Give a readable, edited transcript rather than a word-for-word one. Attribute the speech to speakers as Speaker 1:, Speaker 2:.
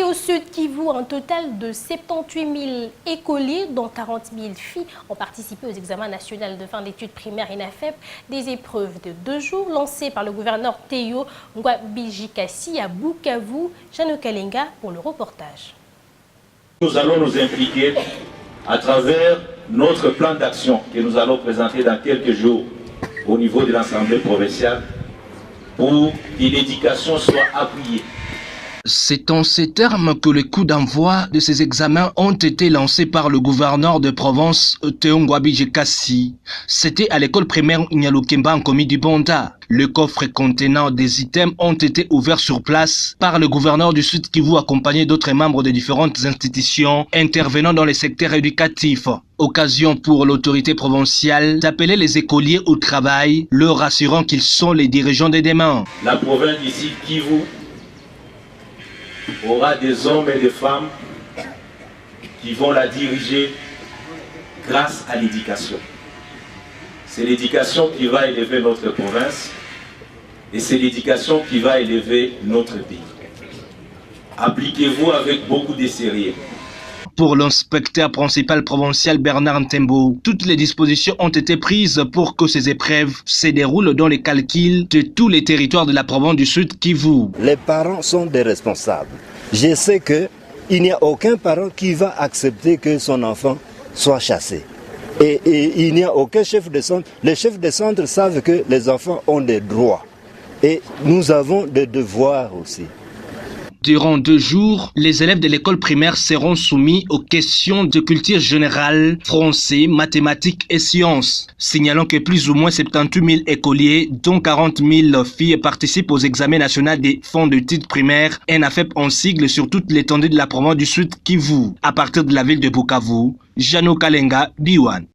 Speaker 1: au Sud Kivu, un total de 78 000 écoliers, dont 40 000 filles, ont participé aux examens nationaux de fin d'études primaires INAFEP, des épreuves de 2 jours lancées par le gouverneur Théo Ngwabijikasi à Bukavu. Jano Kalenga pour le reportage.
Speaker 2: Nous allons nous impliquer à travers notre plan d'action que nous allons présenter dans quelques jours au niveau de l'Assemblée provinciale pour que l'éducation soit appuyée.
Speaker 3: C'est en ces termes que les coups d'envoi de ces examens ont été lancés par le gouverneur de Provence, Théo Ngwabijikasi. C'était à l'école primaire Nyalukemba en commis du Bonda. Le coffre contenant des items ont été ouverts sur place par le gouverneur du Sud Kivu accompagné d'autres membres de différentes institutions intervenant dans le secteur éducatif. Occasion pour l'autorité provinciale d'appeler les écoliers au travail, leur assurant qu'ils sont les dirigeants de demain.
Speaker 2: La province d'ici Kivu aura des hommes et des femmes qui vont la diriger grâce à l'éducation. C'est l'éducation qui va élever notre province et c'est l'éducation qui va élever notre pays. Appliquez-vous avec beaucoup de sérieux.
Speaker 3: Pour l'inspecteur principal provincial Bernard Ntembo, toutes les dispositions ont été prises pour que ces épreuves se déroulent dans les calculs de tous les territoires de la province du Sud Kivu.
Speaker 4: Les parents sont des responsables. Je sais qu'il n'y a aucun parent qui va accepter que son enfant soit chassé. Et il n'y a aucun chef de centre. Les chefs de centre savent que les enfants ont des droits. Et nous avons des devoirs aussi.
Speaker 3: Durant 2 jours, les élèves de l'école primaire seront soumis aux questions de culture générale, français, mathématiques et sciences. Signalons que plus ou moins 78 000 écoliers, dont 40 000 filles, participent aux examens nationaux des fonds d'études primaires INAFEP en sigle sur toute l'étendue de la province du Sud Kivu. À partir de la ville de Bukavu, Jano Kalenga, Biwan.